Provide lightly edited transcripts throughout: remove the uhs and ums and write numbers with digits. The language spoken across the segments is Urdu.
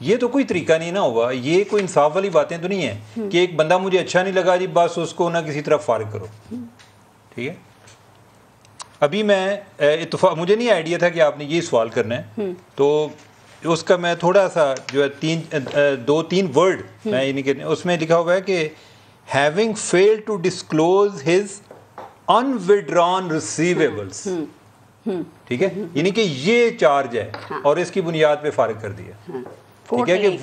یہ تو کوئی طریقہ نہیں نا ہوا, یہ کوئی انصاف والی باتیں تو نہیں ہیں کہ ایک بندہ مجھے اچھا نہیں لگا جی بس اس کو نہ کسی طرح فارغ کرو. ٹھیک ہے, ابھی میں اتفاق مجھے نہیں آئیڈیا تھا کہ آپ نے یہ سوال کرنا ہے, تو اس کا میں تھوڑا سا جو ہے 2-3 ورڈ میں یہ نہیں کرنے, اس میں لکھا ہوا ہے کہ having failed to disclose his unwithdrawn receivables. ٹھیک ہے, یعنی کہ یہ چارج ہے اور اس کی بنیاد پہ فارغ کر دیا. ٹھیک ہے کہ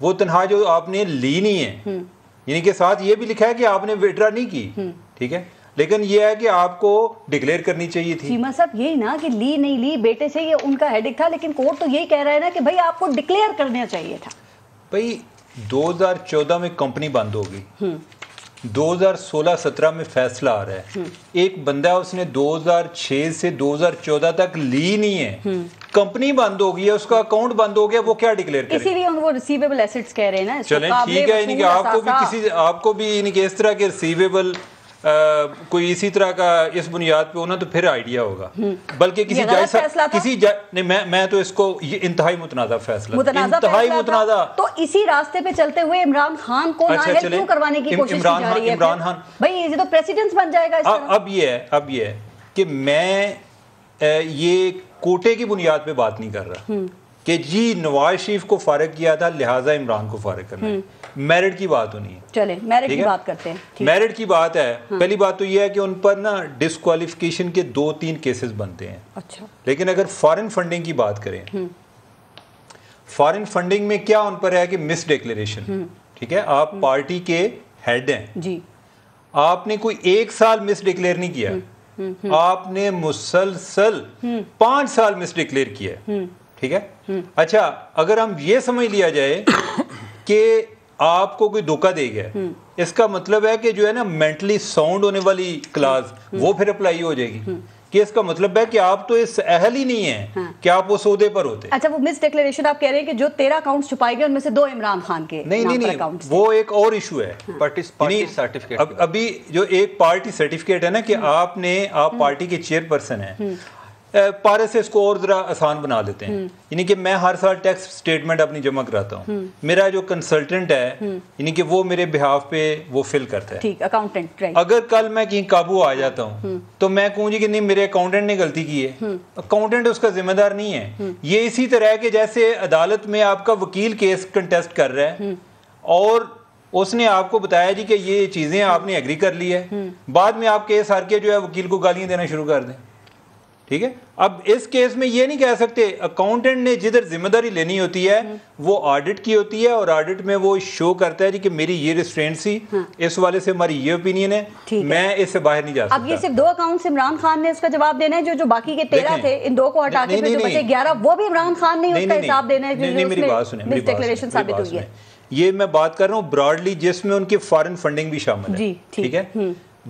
وہ تنہا جو آپ نے لی نہیں ہے, یعنی کہ ساتھ یہ بھی لکھا ہے کہ آپ نے وڈرا نہیں کی. ٹھیک ہے, لیکن یہ ہے کہ آپ کو ڈکلیئر کرنی چاہیے تھی. چیمہ صاحب یہی نا کہ لی نہیں لی, بیٹے سے یہ ان کا ہیڈک تھا, لیکن کورٹ تو یہی کہہ رہا ہے نا کہ بھائی آپ کو ڈکلیئر کرنا چاہیے تھا. بھائی 2014 میں کمپنی بند ہو گئی, 2016-17 میں فیصلہ آ رہا ہے, ایک بندہ اس نے 2006 سے 2014 تک لی نہیں ہے, کمپنی بند ہو گئی ہے, اس کا اکاؤنٹ بند ہو گیا, وہ کیا ڈکلیئر کرے؟ اسی لیے وہ ریسیویبل ایسٹس کہہ رہے ہیں نا. چلیں ٹھیک ہے, یعنی کہ آپ کو بھی یعنی کہ اس طرح کے ریسیویبل کوئی اسی طرح کا اس بنیاد پہ ہونا تو پھر آئیڈیا ہوگا, بلکہ میں تو اس کو یہ انتہائی متنازع فیصلہ, انتہائی متنازع. تو اسی راستے پہ چلتے ہوئے عمران خان کو نااہل کیوں کروانے کی کوشش کی جا رہی ہے؟ عمران خان بھائی یہ تو پریسیڈنس بن جائے گا. اب یہ ہے کہ میں یہ کوٹے کی بنیاد پہ بات نہیں کر رہا کہ جی نواز شریف کو فارغ کیا تھا لہٰذا عمران کو فارغ کرنا ہے. میرٹ کی بات ہونی ہے. چلیں میرٹ کی بات کرتے ہیں. میرٹ کی بات ہے. پہلی بات تو یہ ہے کہ ان پر نا ڈسکوالیفیکیشن کے 2-3 کیسز بنتے ہیں. اچھا, لیکن اگر فارن فنڈنگ کی بات کریں, فارن فنڈنگ میں کیا ان پر ہے کہ مس ڈکلیریشن. ٹھیک ہے, آپ پارٹی کے ہیڈ ہیں جی, آپ نے کوئی 1 سال مس ڈکلیئر نہیں کیا, آپ نے مسلسل 5 سال مس ڈکلیئر کیا. ٹھیک ہے, اچھا اگر ہم یہ سمجھ لیا جائے کہ آپ کو کوئی دھوکہ دے گیا, اس کا مطلب ہے کہ جو ہے نا مینٹلی ساؤنڈ ہونے والی کلاس وہ پھر اپلائی ہو جائے گی, کہ اس کا مطلب ہے کہ آپ تو اس اہل ہی نہیں ہیں کہ آپ اس عہدے پر ہوتے. اچھا, وہ مس ڈکلیریشن آپ کہہ رہے ہیں کہ جو 13 اکاؤنٹس چھپائے گئے ان میں سے 2 عمران خان کے نہیں, وہ ایک اور ایشو ہے. ابھی جو ایک پارٹی سرٹیفکیٹ ہے نا کہ آپ پارٹی کے چیئر پرسن ہیں, پارے سے اس کو اور ذرا آسان بنا دیتے ہیں. یعنی کہ میں ہر سال ٹیکس سٹیٹمنٹ اپنی جمع کراتا ہوں, میرا جو کنسلٹنٹ ہے یعنی کہ وہ میرے بہاف پہ وہ فل کرتا ہے. ٹھیک, اکاؤنٹنٹ. اگر کل میں کہیں قابو آ جاتا ہوں تو میں کہوں جی کہ نہیں میرے اکاؤنٹنٹ نے غلطی کی ہے, اکاؤنٹنٹ اس کا ذمہ دار نہیں ہے. یہ اسی طرح ہے کہ جیسے عدالت میں آپ کا وکیل کیس کنٹیسٹ کر رہا ہے اور اس نے آپ کو بتایا جی کہ یہ چیزیں آپ نے ایگری کر لی ہے, بعد میں آپ کیس ہار کے جو ہے وکیل کو گالیاں دینا شروع کر دیں. ٹھیک ہے, اب اس کیس میں یہ نہیں کہہ سکتے, اکاؤنٹنٹ نے جدھر ذمہ داری لینی ہوتی ہے وہ آڈٹ کی ہوتی ہے, اور آڈٹ میں وہ شو کرتا ہے جی کہ میری یہ ریسٹرینٹ سی, اس والے سے ہماری یہ اوپینین ہے, میں اس سے باہر نہیں جا سکتا. اب یہ صرف 2 اکاؤنٹس عمران خان نے اس کا جواب دینا ہے, جو باقی کے 13 تھے ان 2 کو ہٹا کے جو بچے 11 وہ بھی عمران خان نے اس کا حساب دینا ہے. نہیں, میری بات سنیں, مس ڈکلیریشن ثابت ہوئی ہے. یہ میں بات کر رہا ہوں براڈلی جس میں ان کی فارن فنڈنگ بھی شامل ہے. ٹھیک ہے,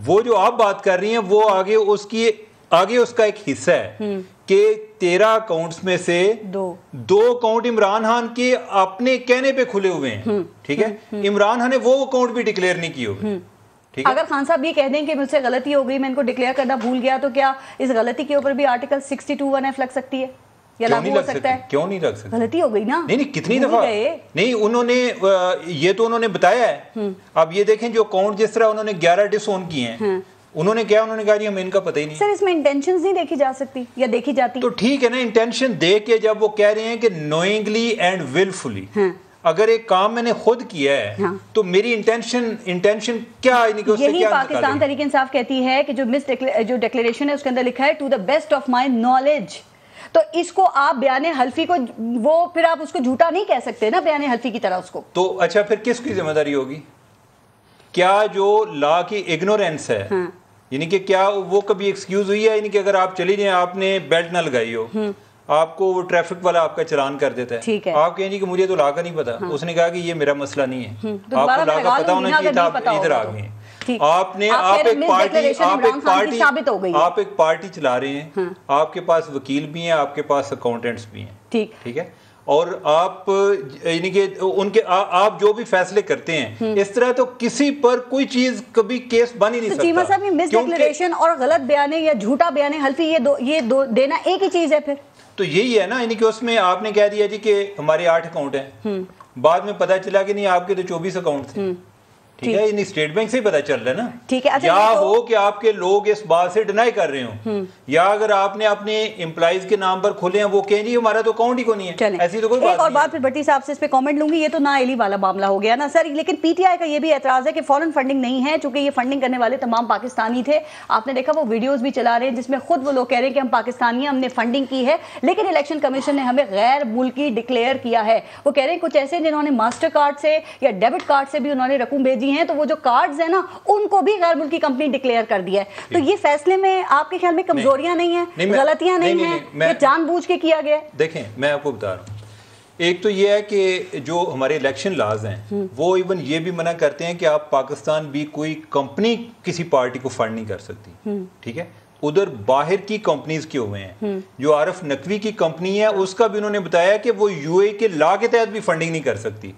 وہ جو آپ بات کر رہی ہیں وہ آگے اس کا ایک حصہ ہے کہ 13 اکاؤنٹس میں سے 2 اکاؤنٹ عمران خان کے اپنے کہنے پہ کھلے ہوئے ہیں. ٹھیک ہے, عمران خان نے وہ اکاؤنٹ بھی ڈکلیئر نہیں کیے ہوئے. اگر خان صاحب یہ کہہ دیں کہ مجھ سے غلطی ہو گئی, میں ان کو ڈکلیئر کرنا بھول گیا, تو کیا اس غلطی کے اوپر بھی آرٹیکل 62(1)(f) لگ سکتی ہے یا لاگو ہو سکتا ہے؟ کیوں نہیں لگ سکتی؟ غلطی ہو گئی نا. نہیں, کتنی دفعہ نہیں, انہوں نے یہ تو انہوں نے بتایا ہے. اب یہ دیکھیں جو اکاؤنٹ جس طرح انہوں نے 11 ڈس اون کیے ہیں, انہوں نے کہا جی ہمیں ان کا پتہ ہی نہیں. سر اس میں انٹینشنز نہیں دیکھی جا سکتی یا دیکھی جاتی؟ تو ٹھیک ہے نا, انٹینشن دیکھ کے جب وہ کہہ رہے ہیں کہ نوئنگلی اینڈ ولفلی, اگر ایک کام میں نے خود کیا ہے تو میری انٹینشن کیا ہے, یہی پاکستان تحریک انصاف کہتی ہے کہ جو ڈکلیریشن ہے اس کے اندر لکھا ہے to the best of my knowledge, تو اس کو آپ بیان حلفی کو وہ پھر آپ اس کو جھوٹا نہیں کہہ سکتے نا بیان حلفی کی طرح اس کو. تو اچھا پھر کس کی ذمہ داری ہوگی؟ کیا جو لا کی اگنورینس ہے, یعنی کہ کیا وہ کبھی ایکسکیوز ہوئی ہے؟ یعنی کہ اگر آپ چلی جائیں, آپ نے بیلٹ نہ لگائی ہو, آپ کو وہ ٹریفک والا آپ کا چلان کر دیتا ہے, آپ کہیں جی کہ مجھے تو لا کا نہیں پتا, اس نے کہا کہ یہ میرا مسئلہ نہیں ہے, آپ کو لا کا پتا ہونا چاہیے تھا, آپ ادھر آ گئے ہیں. آپ ایک پارٹی چلا رہے ہیں, آپ کے پاس وکیل بھی ہیں, آپ کے پاس اکاؤنٹنٹس بھی ہیں. ٹھیک ہے, اور آپ یعنی کہ ان کے آپ جو بھی فیصلے کرتے ہیں اس طرح تو کسی پر کوئی چیز کبھی کیس بن ہی نہیں سکتا. چیمہ صاحب یہ مس ڈکلیریشن اور غلط بیانے یا جھوٹا بیانے حلفی یہ دو دینا ایک ہی چیز ہے پھر؟ تو یہی ہے نا، یعنی کہ اس میں آپ نے کہہ دیا جی کہ ہمارے 8 اکاؤنٹ ہیں، بعد میں پتا چلا کہ نہیں آپ کے تو 24 اکاؤنٹ تھے. ٹھیک ہے، اسٹیٹ بینک سے ہی پتا چل رہا ہے نا. ٹھیک ہے، یا ہو کہ آپ کے لوگ اس بات سے ڈینائی کر رہے ہوں، یا اگر آپ نے اپنے امپلائیز کے نام پر کھولے ہیں وہ کہیں جی ہمارا تو اکاؤنٹ ہی کو نہیں ہے. ایسی تو کوئی بات نہیں. ایک اور بات پھر بھٹی صاحب سے اس پہ کامنٹ لوں گی، یہ تو نااہلی والا معاملہ ہو گیا نا سر. لیکن پی ٹی آئی کا یہ بھی اعتراض ہے کہ فورن فنڈنگ نہیں ہے، چونکہ یہ فنڈنگ کرنے والے تمام پاکستانی تھے. آپ نے دیکھا وہ ویڈیوز بھی چلا رہے ہیں جس میں خود وہ لوگ کہہ رہے ہیں کہ ہم پاکستانی ہیں، ہم نے فنڈنگ کی ہے، لیکن الیکشن کمیشن نے ہمیں غیر ملکی ڈکلیئر کیا ہے. وہ کہہ رہے ہیں کچھ ایسے جنہوں نے ماسٹر کارڈ سے یا ڈیبٹ کارڈ سے بھی انہوں نے رقم بھیجی ہیں، تو وہ جو کارڈز ہیں نا ان کو بھی غیر ملکی کمپنی ڈکلیئر کر دیا ہے. تو یہ فیصلے میں آپ کے خیال میں کمزوریاں نہیں ہیں، غلطیاں نہیں ہیں، یہ جان بوجھ کے کیا گیا ہے؟ دیکھیں میں آپ کو بتا رہا ہوں، ایک تو یہ ہے کہ جو ہمارے الیکشن لاز ہیں وہ ایون یہ بھی منع کرتے ہیں کہ آپ پاکستان بھی کوئی کمپنی کسی پارٹی کو فنڈ نہیں کر سکتی. ٹھیک ہے، ادھر باہر کی کمپنیز کے ہوئے ہیں. جو عارف نقوی کی کمپنی ہے اس کا بھی انہوں نے بتایا کہ وہ یو اے کے لا کے تحت بھی فنڈنگ نہیں کر سکتی.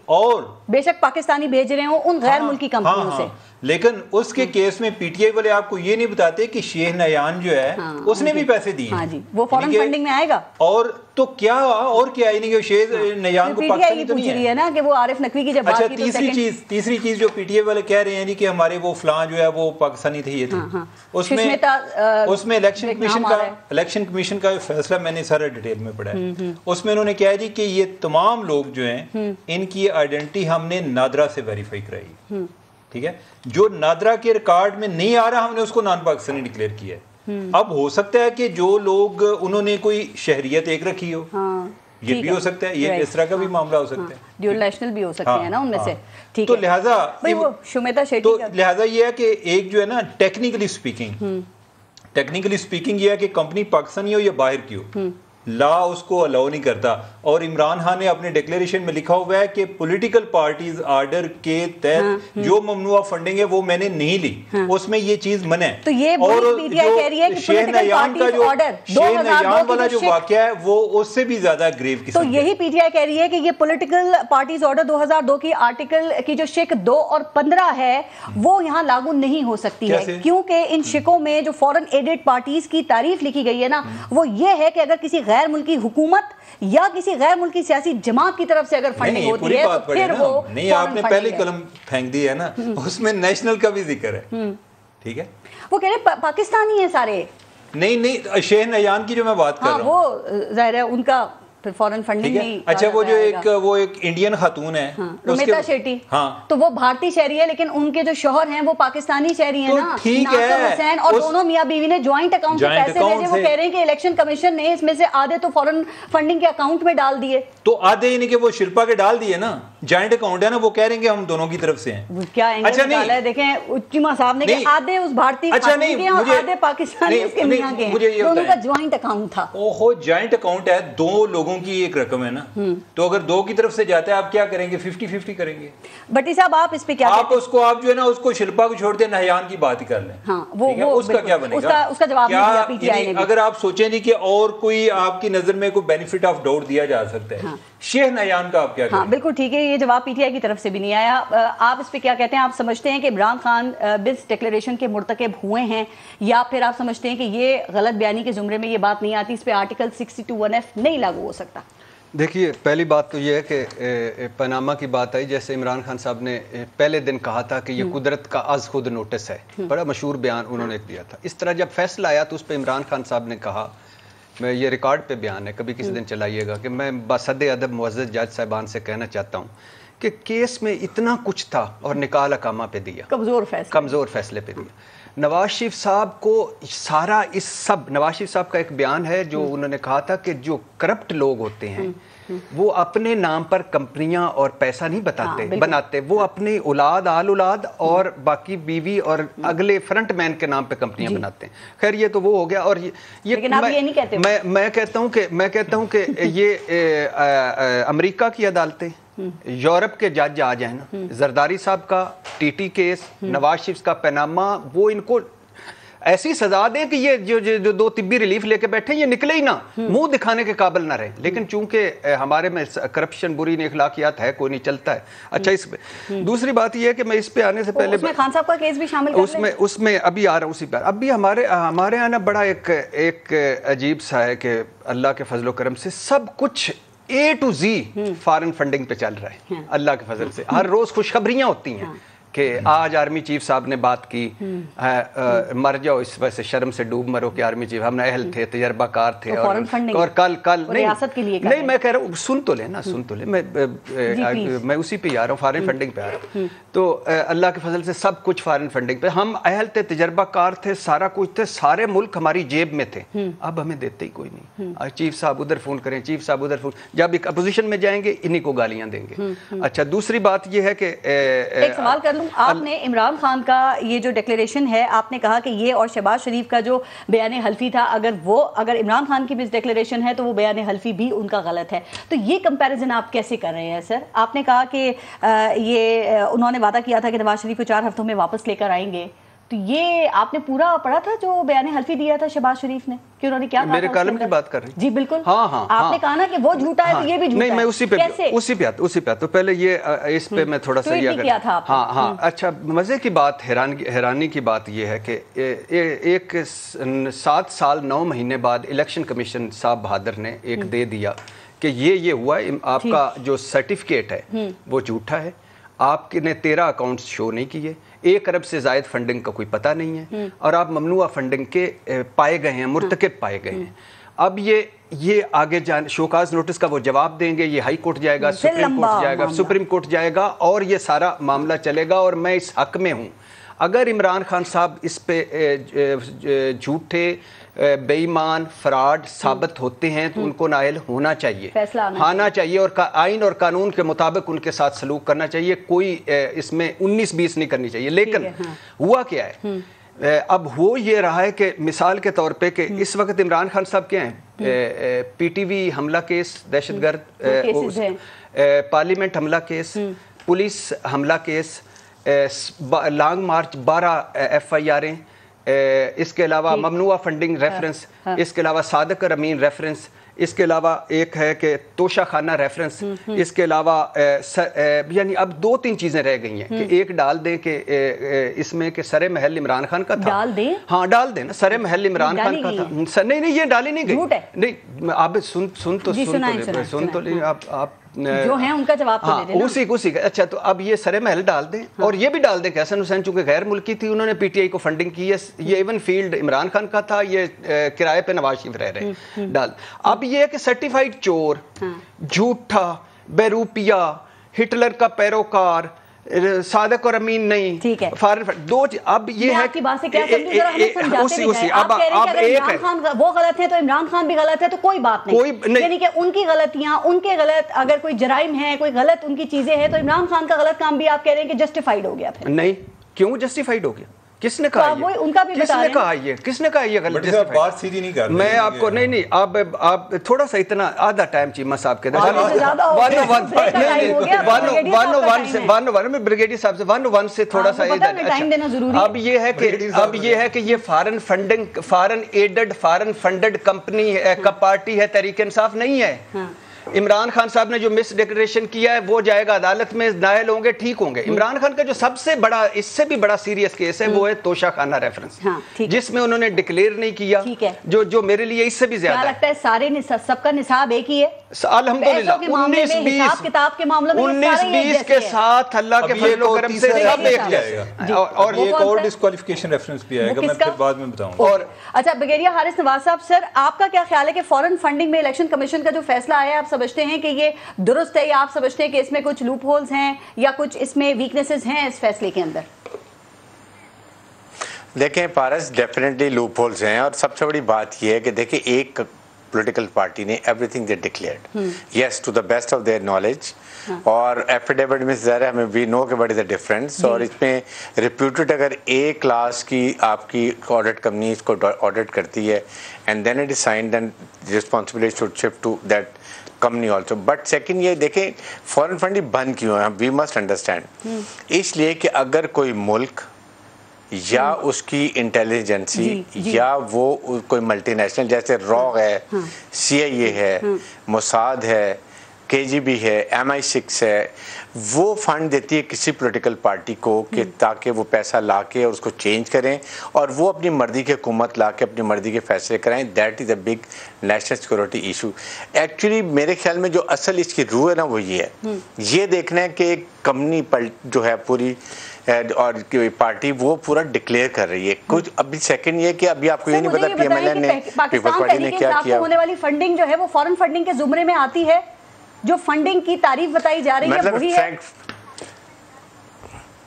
اور بے شک پاکستانی بھیج رہے ہوں ان غیر ملکی کمپنیوں سے، لیکن اس کے کیس میں پی ٹی آئی والے آپ کو یہ نہیں بتاتے کہ شیخ نیان جو ہے اس نے بھی پیسے دیے. ہاں جی، وہ فورن فنڈنگ میں آئے گا. اور تو کیا اور کیا ہے، نہیں کہ شیخ نیان کو پاکستانی تو نہیں ہے نا کہ وہ عارف نقوی کی جب بات کی. اچھا، تیسری چیز جو پی ٹی آئی والے کہہ رہے ہیں کہ ہمارے وہ فلاں جو ہے وہ پاکستانی تھے، یہ تھے. اس میں الیکشن کمیشن کا فیصلہ میں نے سارا ڈیٹیل میں پڑھا ہے. اس میں انہوں نے کہا جی کہ یہ تمام لوگ جو ہیں ان کی آئیڈینٹی ہم نے نادرا سے ویریفائی کرائی. ٹھیک ہے، جو نادرا کے ریکارڈ میں نہیں آ رہا ہم نے اس کو نان پاکستانی ڈکلیئر کیا ہے. اب ہو سکتا ہے کہ جو لوگ انہوں نے کوئی شہریت ایک رکھی ہو، یہ بھی ہو سکتا ہے، یہ اس طرح کا بھی معاملہ ہو سکتا ہے، ڈیول نیشنل بھی ہو سکتے ہیں نا ان میں سے. ٹھیک تو ہے، لہٰذا یہ ہے کہ ایک جو ہے نا ٹیکنیکلی اسپیکنگ یہ ہے کہ کمپنی پاکستانی ہو یا باہر کی ہو، لا اس کو الاؤ نہیں کرتا. اور عمران خان نے اپنے ڈکلیریشن میں لکھا ہوا ہے کہ پولیٹیکل پارٹیز آرڈر کے تحت جو ممنوع فنڈنگ ہے وہ میں نے نہیں لی، اس میں یہ چیز منع ہے. تو یہ شیخ نیان کا جو شیخ نیان والا جو واقعہ ہے وہ اس سے بھی زیادہ گریو قسم. تو یہی پی ٹی آئی کہہ رہی ہے کہ یہ پولیٹیکل پارٹیز آرڈر 2002 کی آرٹیکل کی جو شک 2 اور 15 ہے وہ یہاں لاگو نہیں ہو سکتی ہے، کیونکہ ان شکوں میں جو فورن ایڈڈ پارٹیز کی تعریف لکھی گئی ہے نا وہ یہ ہے کہ اگر کسی غیر ملکی حکومت یا کسی غیر ملکی سیاسی جماعت کی طرف سے اگر فنڈنگ ہوتی ہے تو پھر وہ نہیں. آپ نے پہلی قلم پھینک دی ہے نا، اس میں نیشنل کا بھی ذکر ہے. ٹھیک ہے، وہ کہہ رہے پاکستانی ہیں سارے. نہیں شیخ نیان کی جو میں بات کر رہا ہوں وہ ظاہر ہے ان کا فورن فنڈنگ نہیں. اچھا، وہ ایک انڈین خاتون ہے رومیتا شیٹی، تو وہ بھارتی شہری ہے لیکن ان کے جو شوہر ہیں وہ پاکستانی شہری ہیں نا، ناصر حسین، اور دونوں میاں بیوی نے جوائنٹ اکاؤنٹ سے پیسے بھیجے. وہ کہہ رہے ہیں کہ الیکشن کمیشن نے اس میں سے آدھے تو فورن فنڈنگ کے اکاؤنٹ میں ڈال دیے. تو آدھے یعنی کہ وہ شلپا کے ڈال دیے نا، جوائنٹ اکاؤنٹ ہے نا، وہ کہہ رہے ہیں کہ ہم دونوں کی طرف سے ہیں. کیا اینگل ڈالا ہے دیکھیں چیمہ صاحب نے کہ آدھے اس بھارتی خاتون کے اور آدھے پاکستانی اس کے میاں کے ہیں، دونوں کا جوائنٹ اکاؤنٹ تھا. اوہو، جوائنٹ اکاؤنٹ ہے، 2 لوگوں کی ایک رقم ہے نا، تو اگر 2 کی طرف سے جاتا ہے آپ کیا کریں گے؟ 50-50 کریں گے. بھٹی صاحب آپ اس پہ کیا آپ اس کو آپ جو ہے نا اس کو شلپا کو چھوڑ دیں، نیان کی بات ہی کر لیں. اس کا کیا بنے گا؟ اس کا جواب نہیں دیا پی ٹی آئی نے. اگر آپ سوچیں جی کہ اور کوئی آپ کی نظر میں کوئی بینیفٹ آف ڈاؤٹ دیا جا سکتا ہے، شیخ نیان کا آپ کیا کریں؟ بالکل ٹھیک ہے، یہ جواب پی ٹی آئی کی طرف سے بھی نہیں آیا. آپ اس پہ کیا کہتے ہیں؟ آپ سمجھتے ہیں کہ عمران خان بس ڈکلیریشن کے مرتکب ہوئے ہیں، یا پھر آپ سمجھتے ہیں کہ یہ غلط بیانی کے زمرے میں یہ بات نہیں آتی، اس پہ آرٹیکل 62(1)(f) نہیں لاگو ہو سکتا؟ دیکھیے، پہلی بات تو یہ ہے کہ پاناما کی بات آئی، جیسے عمران خان صاحب نے پہلے دن کہا تھا کہ یہ قدرت کا از خود نوٹس ہے، بڑا مشہور بیان انہوں نے دیا تھا. اس طرح جب فیصلہ آیا تو اس پہ عمران خان صاحب نے کہا، میں یہ ریکارڈ پہ بیان ہے، کبھی کسی دن چلائیے گا، کہ میں بصد ادب معزز جج صاحبان سے کہنا چاہتا ہوں کہ کیس میں اتنا کچھ تھا اور نکال اقامہ پہ دیا، کمزور فیصلے پہ دیا. نواز شریف صاحب کو سارا نواز شریف صاحب کا ایک بیان ہے جو انہوں نے کہا تھا کہ جو کرپٹ لوگ ہوتے ہیں وہ اپنے نام پر کمپنیاں اور پیسہ نہیں بناتے، وہ اپنی اولاد آل اولاد اور باقی بیوی اور اگلے فرنٹ مین کے نام پہ کمپنیاں بناتے ہیں. خیر یہ تو وہ ہو گیا. اور میں کہتا ہوں کہ یہ امریکہ کی عدالتیں، یورپ کے جج آ جائیں نا، زرداری صاحب کا T T case, Nawaz Sharif کا پیناما، وہ ان کو ایسی سزا دیں کہ یہ جو 2 طبی ریلیف لے کے بیٹھے یہ نکلے ہی نہ, منہ دکھانے کے قابل نہ رہے. لیکن چونکہ ہمارے میں کرپشن بری اخلاقیات ہے, کوئی نہیں چلتا ہے. اچھا اس پہ دوسری بات یہ ہے کہ میں اس پہ آنے سے پہلے اس میں خان صاحب کا کیس بھی شامل کر لیں. اس میں ابھی آ رہا ہوں اسی پہ. اب بھی ہمارے یہاں نا بڑا ایک عجیب سا ہے کہ اللہ کے فضل و کرم سے سب کچھ A to Z foreign funding پہ چل رہا ہے اللہ کے فضل سے. ہر روز خوشخبریاں ہوتی ہیں کہ آج آرمی چیف صاحب نے بات کی, مر جاؤ اس وجہ سے, شرم سے ڈوب مرو کہ آرمی چیف ہم اہل تھے, تجربہ کار تھے, اور کل نہیں میں کہہ رہا ہوں سن تو لے میں اسی پہ آ رہا ہوں, فارن فنڈنگ پہ آ رہا ہوں. تو اللہ کے فضل سے سب کچھ فارن فنڈنگ پہ, ہم اہل تھے, تجربہ کار تھے, سارا کچھ تھے, سارے ملک ہماری جیب میں تھے. اب ہمیں دیتے ہی کوئی نہیں. چیف صاحب ادھر فون کریں, چیف صاحب ادھر فون, جب ایک اپوزیشن میں جائیں گے انہی کو گالیاں دیں گے. اچھا دوسری بات یہ ہے کہ ایک سوال کر لوں, آپ نے عمران خان کا یہ جو ڈکلیریشن ہے, آپ نے کہا کہ یہ اور شہباز شریف کا جو بیان حلفی تھا, اگر عمران خان کی بھی ڈکلیریشن ہے تو وہ بیان حلفی بھی ان کا غلط ہے. تو یہ کمپیریزن آپ کیسے کر رہے ہیں سر؟ آپ نے کہا کہ یہ انہوں نے وعدہ کیا تھا کہ نواز شریف کو 4 ہفتوں میں واپس لے کر آئیں گے, تو یہ آپ نے پورا پڑھا تھا جو بیان حلفی دیا تھا شہباز شریف نے کہ انہوں نے کیا کہا؟ میرے کالم کی بات کر رہے ہیں جی بالکل. ہاں آپ نے کہا نا کہ وہ جھوٹا ہے تو یہ بھی جھوٹا ہے. نہیں میں اسی پہ تو پہلے یہ اس پہ میں تھوڑا سا یہ کیا تھا. ہاں اچھا مزے کی بات, حیرانی کی بات یہ ہے کہ ایک 7 سال 9 مہینے بعد الیکشن کمیشن صاحب بہادر نے ایک دے دیا کہ یہ ہوا آپ کا جو سرٹیفکیٹ ہے وہ جھوٹا ہے, آپ نے 13 اکاؤنٹس شو نہیں کیے, 1 ارب سے زائد فنڈنگ کا کوئی پتہ نہیں ہے, اور آپ ممنوع فنڈنگ کے پائے گئے ہیں, مرتکب پائے گئے ہیں. اب یہ آگے شوکاز نوٹس کا وہ جواب دیں گے, یہ ہائی کورٹ جائے گا, سپریم کورٹ جائے گا, اور یہ سارا معاملہ چلے گا. اور میں اس حق میں ہوں, اگر عمران خان صاحب اس پہ جھوٹے, بے ایمان, فراڈ ثابت ہوتے ہیں تو ان کو نائل ہونا چاہیے, آنا چاہیے, اور آئین اور قانون کے مطابق ان کے ساتھ سلوک کرنا چاہیے. کوئی اس میں 19-20 نہیں کرنی چاہیے. لیکن ہوا کیا ہے, اب ہو یہ رہا ہے کہ مثال کے طور پہ کہ اس وقت عمران خان صاحب کیا ہیں, پی ٹی وی حملہ کیس, دہشت گرد, پارلیمنٹ حملہ کیس, پولیس حملہ کیس, لانگ مارچ 12 FIR, اس کے علاوہ ممنوع فنڈنگ ریفرنس, اس کے علاوہ صادق اور امین ریفرنس, اس کے علاوہ ایک ہے کہ توشہ خانہ ریفرنس, اس کے علاوہ یعنی اب 2-3 چیزیں رہ گئی ہیں کہ ایک ڈال دیں کہ اس میں کہ سر محل عمران خان کا تھا. ڈال دیں, ہاں ڈال دیں نا, سر محل عمران خان کا تھا. نہیں یہ ڈالی نہیں گئی. نہیں آپ سن تو لیں, آپ جو ہیں ان کا جواب تو دے دیں. اسی کا. اچھا تو اب یہ سر محل ڈال دیں, اور یہ بھی ڈال دیں کہ حسن حسین چونکہ غیر ملکی تھی, انہوں نے پی ٹی آئی کو فنڈنگ کی ہے, یہ ایون فیلڈ عمران خان کا تھا, یہ کرائے پہ نواز شریف رہ رہے, ڈال. اب یہ ہے کہ سرٹیفائیڈ چور, جھوٹا, بیروپیا, ہٹلر کا پیروکار, صادق اور امین نہیں, ٹھیک ہے, اب یہ ہے کہ بات سے کیا سمجھو ذرا ہمیں سمجھاتے بھی جائیں. آپ کہہ رہے ہیں کہ اگر عمران خان وہ غلط ہے تو عمران خان بھی غلط ہے, تو کوئی بات نہیں, یعنی کہ ان کی غلطیاں, ان کے غلط, اگر کوئی جرائم ہیں, کوئی غلط ان کی چیزیں ہیں, تو عمران خان کا غلط کام بھی آپ کہہ رہے ہیں کہ جسٹیفائیڈ ہو گیا. پھر نہیں, کیوں جسٹیفائیڈ ہو گیا؟ کس نے کہا یہ؟ ان کا بھی کس نے کہا یہ؟ کس نے کہا یہ غلط؟ بات سیدھی نہیں کر رہے. میں آپ کو نہیں آپ تھوڑا سا اتنا آدھا ٹائم چیمہ صاحب کے بریگیڈیئر صاحب سے 101 سے تھوڑا سا. اب یہ ہے کہ یہ foreign funding, foreign added, foreign funded company کا پارٹی ہے, تحریک انصاف نہیں ہے. عمران خان صاحب نے جو مس ڈکلیریشن کیا ہے وہ جائے گا عدالت میں, نائل ہوں گے, ٹھیک ہوں گے. عمران خان کا جو سب سے بڑا, اس سے بھی بڑا سیریس کیس ہے وہ ہے توشہ خانہ ریفرنس, جس میں انہوں نے ڈکلیئر نہیں کیا, جو میرے لیے اس سے بھی زیادہ. کیا لگتا ہے سارے سب کا نصاب ایک ہی ہے الحمدللہ؟ 19-20 کے ساتھ اللہ کے فضل و کرم سے سب ایک جائے گا. اور ایک اور ڈسکوالیفیکیشن ریفرنس بھی آئے گا, میں پھر بعد میں بتاؤں گا. اچھا بریگیڈیئر حارث نواز صاحب, سر آپ کا کیا خیال ہے کہ فورن فنڈنگ میں الیکشن کمیشن کا جو فیصلہ آیا ہے, آپ سمجھتے ہیں کہ یہ درست ہے, یا آپ سمجھتے ہیں کہ اس میں کچھ لوپ ہولز ہیں یا کچھ اس میں ویکنیسز ہیں اس فیصلے کے اندر؟ دیکھیں پارس, ڈیفینیٹلی لوپ ہولز ہیں, اور سب سے بڑی بات یہ ہے کہ دیکھیں ایک پولیٹیکل پارٹی نے everything they declared, yes to the best of their knowledge, اور ایفیڈیوٹ میں ظاہر ہے ہمیں وی نو کہ واٹ از دا ڈفرینس. اور اس میں ریپیوٹڈ اگر اے کلاس کی آپ کی آڈٹ کمپنی اس کو آڈٹ کرتی ہے, and then it is signed, then responsibility should shift to that company also. But second یہ دیکھیں فورن فنڈنگ بند کیوں ہے, وی مسٹ انڈرسٹینڈ. اس لیے کہ اگر کوئی ملک یا اس کی انٹیلیجنسی یا وہ کوئی ملٹی نیشنل جیسے راگ ہے, CIA ہے, موساد ہے, KGB ہے, MI6 ہے, وہ فنڈ دیتی ہے کسی پولیٹیکل پارٹی کو کہ تاکہ وہ پیسہ لا کے اور اس کو چینج کریں اور وہ اپنی مرضی کی حکومت لا کے اپنی مرضی کے فیصلے کرائیں. That is a big national security issue. Actually میرے خیال میں جو اصل اس کی روح ہے نا وہ یہ ہے, یہ دیکھنا ہے کہ ایک کمپنی جو ہے پوری اور پارٹی وہ پورا ڈکلیئر کر رہی ہے کچھ. ابھی سیکنڈ یہ کہ ابھی آپ کو یہ نہیں پتا PMLN نے پیپلز پارٹی نے کیا کیا. ہونے والی فنڈنگ جو ہے وہ فورن فنڈنگ کے زمرے میں آتی ہے, جو فنڈنگ کی تعریف بتائی جا رہی ہے وہی ہے.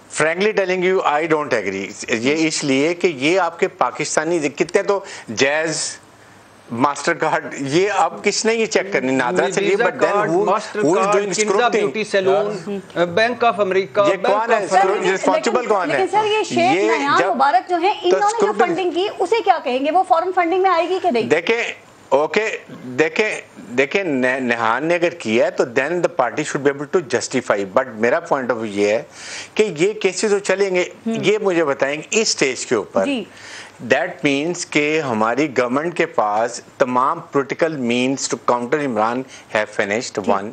Frankly telling you I don't agree. یہ اس لیے کہ یہ آپ کے پاکستانی کتنے تو جیز ماسٹر کارڈ یہ اب کس نے یہ چیک کرنی نادرا چلیے but then who is doing scrutiny beauty salon, bank of America, یہ کون ہے ریسپانسبل کون ہے؟ لیکن سر یہ شیخ نعیان مبارک جو ہیں انہوں نے جو فنڈنگ کی اسے کیا کہیں گے, وہ فورن فنڈنگ میں آئے گی کہ نہیں؟ دیکھیں اوکے دیکھیں نہان نے اگر کیا ہے تو then the party should be able to justify. But میرا پوائنٹ آف ویو یہ ہے کہ یہ کیسز جو چلیں گے یہ مجھے بتائیں گے اس سٹیج کے اوپر. دیٹ مینس کہ ہماری گورنمنٹ کے پاس تمام political means to counter Imran have finished. One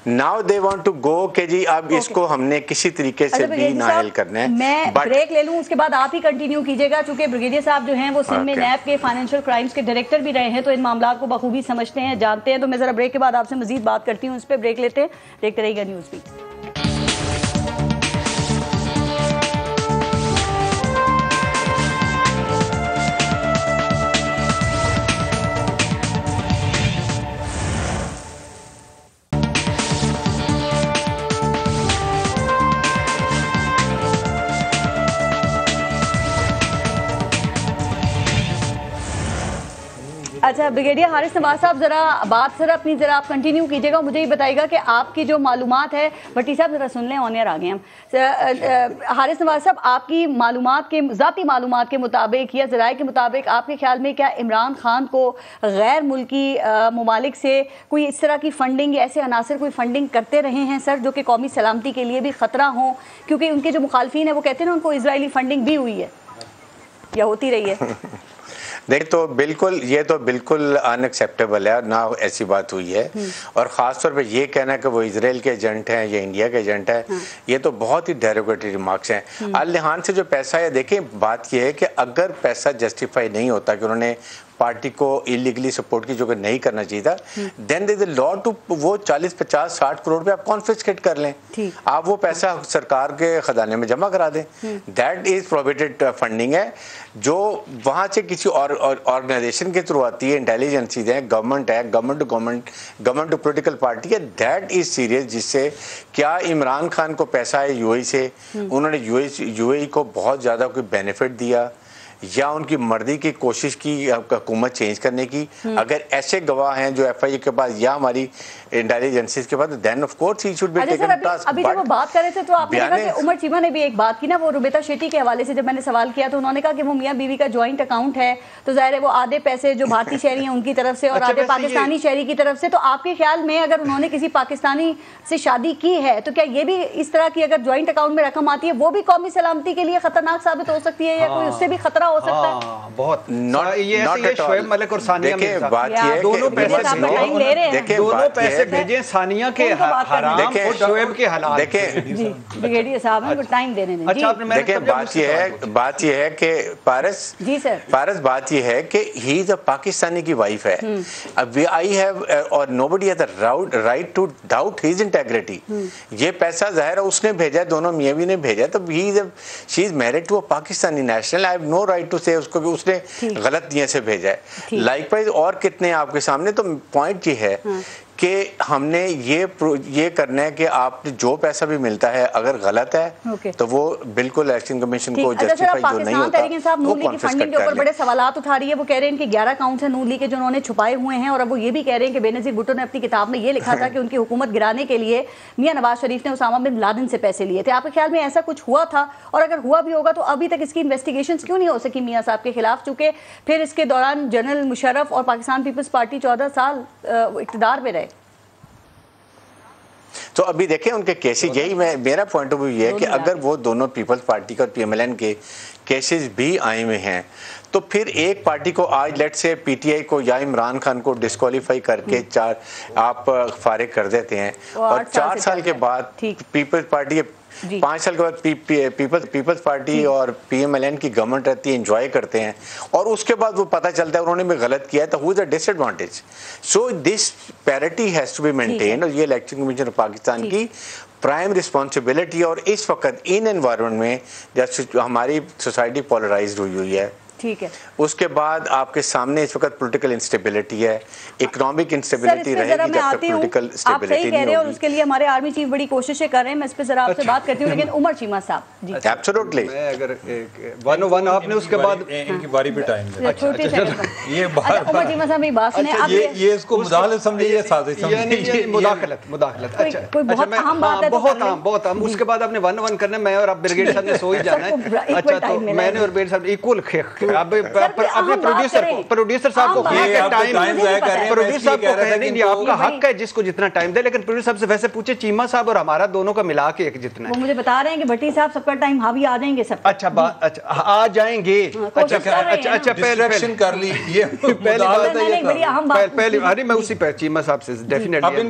now they want to go کہ جی اب اس کو ہم نے کسی طریقے سے بھی نااہل کرنا ہے. میں بریک لے لوں, اس کے بعد آپ ہی کنٹینیو کیجئے گا, چونکہ بریگیڈیئر صاحب جو ہیں وہ سندھ میں نیب کے فائنینشیل کرائمز کے ڈائریکٹر بھی رہے ہیں تو ان معاملات کو بخوبی سمجھتے ہیں, جانتے ہیں. تو میں ذرا بریک کے بعد آپ سے مزید بات کرتی ہوں, اس پہ بریک لیتے ہیں. دیکھتے رہیے گا نیوز بیٹ. اچھا بریگیڈیئر حارث نواز صاحب ذرا اپنی آپ کنٹینیو کیجیے گا, مجھے یہ بتائیے گا کہ آپ کی جو معلومات ہے, بھٹی صاحب ذرا سن لیں, آن ایئر آ گئے ہم. حارث نواز صاحب آپ کی معلومات کے ذاتی معلومات کے مطابق یا ذرائع کے مطابق آپ کے خیال میں کیا عمران خان کو غیر ملکی ممالک سے کوئی اس طرح کی فنڈنگ یا ایسے عناصر کوئی فنڈنگ کرتے رہے ہیں سر جو کہ قومی سلامتی کے لیے بھی خطرہ ہوں, کیونکہ ان کے جو مخالفین ہیں وہ کہتے ہیں نا ان کو اسرائیلی فنڈنگ بھی ہوئی ہے یا ہوتی رہی ہے؟ دیکھ تو بالکل یہ تو بالکل ان ایکسیپٹیبل ہے, نہ ایسی بات ہوئی ہے. اور خاص طور پہ یہ کہنا کہ وہ اسرائیل کے ایجنٹ ہیں یا انڈیا کے ایجنٹ ہیں, یہ تو بہت ہی ڈیروگیٹری ریمارکس ہیں. النہان سے جو پیسہ ہے, دیکھیں بات یہ ہے کہ اگر پیسہ جسٹیفائی نہیں ہوتا کہ انہوں نے پارٹی کو ایلیگلی سپورٹ کی جو کہ نہیں کرنا چاہیے تھا, دین دیر از اے لا ٹو وہ 40-50-60 کروڑ پہ آپ کانفسکیٹ کر لیں, آپ وہ پیسہ سرکار کے خزانے میں جمع کرا دیں. دیٹ از پروہیبٹڈ فنڈنگ ہے جو وہاں سے کسی اور آرگنائزیشن کے تھرو آتی ہے, انٹیلیجنسیز ہیں, گورنمنٹ ہے, گورنمنٹ ٹو پولیٹیکل پارٹی ہے. That is serious. جس سے کیا عمران خان کو پیسہ ہے UAE سے, انہوں نے UAE کو بہت زیادہ کوئی بینیفٹ دیا یا ان کی مرضی کی کوشش کی حکومت چینج کرنے کی؟ اگر ایسے گواہ ہیں جو FIA کے پاس یا ہماری انٹیلیجنسز کے پاس, then of course he should be taken task. ابھی جب وہ بات کر رہے تھے تو آپ نے کہا کہ عمر چیمہ نے بھی ایک بات کی نا, وہ روبیتا شیٹی کے حوالے سے جب میں نے سوال کیا تو انہوں نے کہا کہ وہ میاں بیوی کا جوائنٹ اکاؤنٹ ہے, تو ظاہر ہے وہ آدھے پیسے جو بھارتی شہری ہیں ان کی طرف سے اور آدھے پاکستانی شہری کی طرف سے. تو آپ کے خیال میں اگر انہوں نے کسی پاکستانی سے شادی کی ہے تو کیا یہ بھی اس طرح کی اگر جوائنٹ اکاؤنٹ میں رقم آتی ہے وہ بھی قومی سلامتی کے لیے خطرناک ثابت ہو سکتی ہے یا کوئی اس سے بھی خطرہ ہو سکتا ہے؟ بہت یہ شعیب ملک اور ثانیہ مرزا بات یہ ہے کہ دونوں پیسے بھیجیں ثانیہ کے حرام اور شعیب کے حلال. بریگیڈیئر صاحب ان کو ٹائم دینے دیں. دیکھیں بات یہ ہے کہ پارس بات یہ ہے کہ ہی از اے پاکستانی کی وائف ہے. آئی ہیو اور nobody has the right to doubt his integrity. یہ پیسہ ظاہر ہے اس نے بھیجا, دونوں میاں بھی نے بھیجا, تو she is married to a Pakistani national. I have no right to say اس کو کہ اس نے غلط نیت سے بھیجا ہے. لائک وائز اور کتنے آپ کے سامنے. تو پوائنٹ یہ ہے کہ ہم نے یہ کرنا ہے کہ آپ جو پیسہ بھی ملتا ہے اگر غلط ہے تو وہ بالکل الیکشن کمیشن کو جسٹیفائی جو نہیں ہوتا وہ فنڈنگ کے اوپر بڑے سوالات اٹھا رہی ہے. وہ کہہ رہے ہیں کہ 11 اکاؤنٹس ہیں نون لیگ کے جو انہوں نے چھپائے ہوئے ہیں, اور اب وہ یہ بھی کہہ رہے ہیں کہ بے نظیر بھٹو نے اپنی کتاب میں یہ لکھا تھا کہ ان کی حکومت گرانے کے لیے میاں نواز شریف نے اسامہ بن لادن سے پیسے لیے تھے. آپ کے خیال میں ایسا کچھ ہوا تھا؟ اور اگر ہوا بھی ہوگا تو ابھی تک اس کی انویسٹیگیشنز کیوں نہیں ہو سکی میاں صاحب کے خلاف, چونکہ پھر اس کے دوران جنرل مشرف اور پاکستان پیپلز پارٹی 14 سال اقتدار پہ رہے؟ تو ابھی دیکھیں ان کے کیسز, یہی میرا پوائنٹ آف ویو یہ ہے کہ اگر وہ دونوں پیپلز پارٹی کا اور PMLN کے کیسز بھی آئے ہوئے ہیں تو پھر ایک پارٹی کو آج لیٹ سے PTI کو یا عمران خان کو ڈسکوالیفائی کر کے آپ فارغ کر دیتے ہیں, اور 4 سال کے بعد پیپلز پارٹی 5 سال کے بعد پیپلز پارٹی اور PMLN کی گورنمنٹ رہتی ہے, انجوائے کرتے ہیں, اور اس کے بعد وہ پتہ چلتا ہے انہوں نے بھی غلط کیا ہے, تو who is a disadvantage. So this parity has to be maintain, اور یہ الیکشن کمیشن پاکستان کی پرائم رسپانسبلٹی. اور اس وقت ان انوائرمنٹ میں جیسے ہماری سوسائٹی پولرائزڈ ہوئی ہے, ٹھیک ہے, اس کے بعد آپ کے سامنے اس وقت پولیٹیکل انسٹیبلٹی ہے, اکنامک انسٹیبلٹی رہے گی جب تک پولیٹیکل انسٹیبلٹی نہیں ہوگی. اور اس کے لیے ہمارے آرمی چیف بڑی کوششیں کر رہے ہیں, میں اس پہ ذرا آپ سے بات کرتی ہوں, لیکن عمر چیمہ صاحب جی ایبسولوٹلی میں اگر 101 آپ نے اس کے بعد ان کی باری پہ ٹائم دے. چھوٹی سی یہ عمر چیمہ صاحب بات سنیں, یہ اس کو مداخلت سمجھیے, سازش سمجھیے, مداخلت. اچھا کوئی بہت اہم بات ہے, بہت اہم. اس کے بعد آپ نے 101 کرنا ہے, میں اور آپ بریگیڈ صاحب نے سو ہی جانا ہے. اچھا تو میں نے اور بریگیڈ صاحب ایکول اپنے پروڈیوسر صاحب کو نہیں, آپ کا حق ہے جس کو جتنا ٹائم دے, لیکن پروڈیوسر صاحب سے ویسے پوچھے چیمہ صاحب اور ہمارا دونوں کا ملا کے ایک جتنا ہے. وہ مجھے بتا رہے ہیں کہ بھٹی صاحب سب کا ٹائم حاوی آ جائیں گے سب. اچھا آ جائیں گے. اچھا ڈسٹریکشن کر لی, یہ پہلی ارے میں اسی پہ چیمہ صاحب سے ڈیفینیٹلی.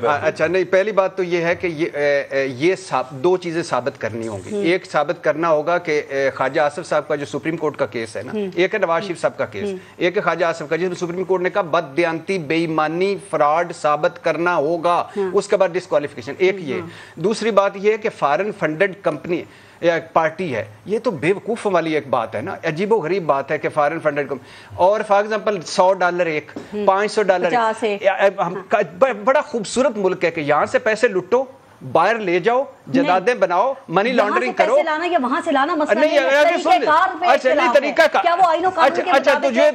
اچھا نہیں, پہلی بات تو یہ ہے کہ یہ 2 چیزیں ثابت کرنی ہوں گی. ایک ثابت کرنا ہوگا کہ خواجہ آصف صاحب کا جو سپریم کورٹ کا کیس ہے نا, ایک ہے نواز شریف صاحب کا کیس, ایک ہے خواجہ آصف کا, جس میں سپریم کورٹ نے کہا بددیانتی, بے ایمانی, فراڈ ثابت کرنا ہوگا, اس کے بعد ڈسکوالیفیکیشن. ایک یہ. دوسری بات یہ ہے کہ فارن فنڈڈ کمپنی یا پارٹی ہے, یہ تو بے وقوف والی ایک بات ہے نا, عجیب و غریب بات ہے کہ فارن فنڈڈ اور فار ایگزامپل $100 ایک, $500, بڑا خوبصورت ملک ہے کہ یہاں سے پیسے لٹو, باہر لے جاؤ, جدادیں بناؤ, منی لانڈرنگ کرو. وہاں سے لانا مسئلہ نہیں, طریقہ کا. اچھا تو یہ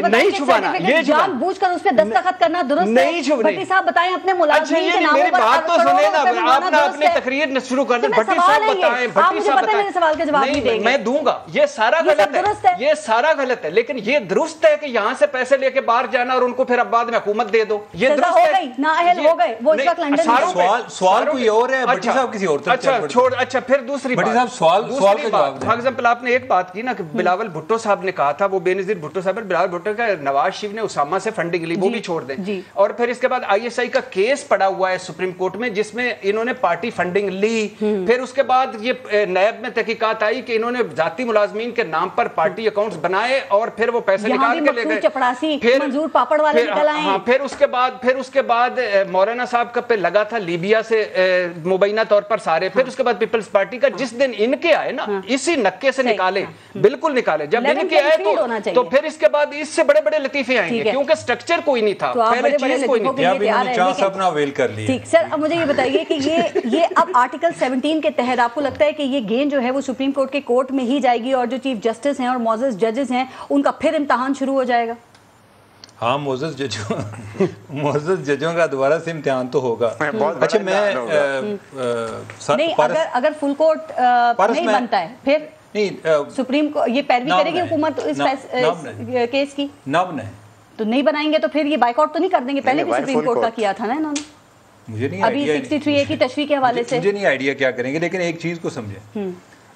نہیں چھپانا, یہ جان بوجھ کر اس پہ دستخط کرنا درست نہیں چھپنا. بھٹی صاحب بتائیں اپنے ملازمین کے ناموں پر. میری بات تو سنیں نا, آپ نے اپنی تقریر شروع کر دیں. بھٹی صاحب بتائیں, بھٹی صاحب بتائیں. سوال کا جواب نہیں میں دوں گا, یہ سارا غلط ہے, یہ سارا غلط ہے, لیکن یہ درست ہے کہ یہاں سے پیسے لے کے باہر جانا اور ان کو پھر اب بعد میں حکومت دے دو. یہ درست ہے, نااہل ہو گئے وہ اس وقت لندن. سوال کوئی اور ہے, بھٹی صاحب کسی اور طرف چھوڑ. اچھا پھر دوسری بات, سوال کا جواب دیں. فار ایگزامپل آپ نے ایک بات کی نا کہ بلاول بھٹو صاحب نے کہا تھا, وہ بے نظیر بھٹو صاحب, بلاول بھٹو کا نواز شریف نے اسامہ سے فنڈنگ لی, وہ بھی چھوڑ دیں. اور پھر اس کے بعد ISI کا کیس پڑا ہوا ہے سپریم کورٹ میں, جس میں انہوں نے پارٹی فنڈنگ لی. پھر اس کے بعد یہ نیب میں تحقیقات آئی کہ انہوں نے ذاتی ملازمین کے نام پر پارٹی اکاؤنٹس بنائے اور پھر وہ پیسے نکال کے لے گئے. پھر اس کے بعد مولانا صاحب کا پہ لگا تھا لیبیا سے مبینہ طور پر سارے. پھر اس کے بعد پیپلز پارٹی کا جس دن ان کے آئے نا, اسی نکے سے نکالے, بالکل نکالے. جب ان کے آئے تو پھر اس کے بعد اس سے بڑے بڑے لطیفے آئیں گے, کیونکہ سٹرکچر کوئی نہیں تھا, پہلے چیز کوئی نہیں تھی. ٹھیک سر, اب مجھے یہ بتائیے کہ یہ اب آرٹیکل 17 کے تحت آپ کو لگتا ہے کہ یہ گیم جو ہے وہ سپریم کورٹ کے کورٹ میں ہی جائے گی, اور جو چیف جسٹس ہیں اور معزز ججز ہیں ان کا پھر امتحان شروع ہو جائے گا؟ ہاں, معزز ججوں کا دوبارہ سے امتحان تو ہوگا. اچھا میں اگر فل کورٹ نہیں بنتا ہے پھر نہیں سپریم کو یہ پیروی کرے گی حکومت اس کیس کی؟ نہ بنائے تو نہیں بنائیں گے تو پھر یہ بائیکاٹ تو نہیں کر دیں گے؟ پہلے بھی سپریم کورٹ کا کیا تھا نا انہوں نے, مجھے نہیں ابھی 63A کی تشریح کے حوالے سے مجھے نہیں آئیڈیا کیا کریں گے, لیکن ایک چیز کو سمجھیں.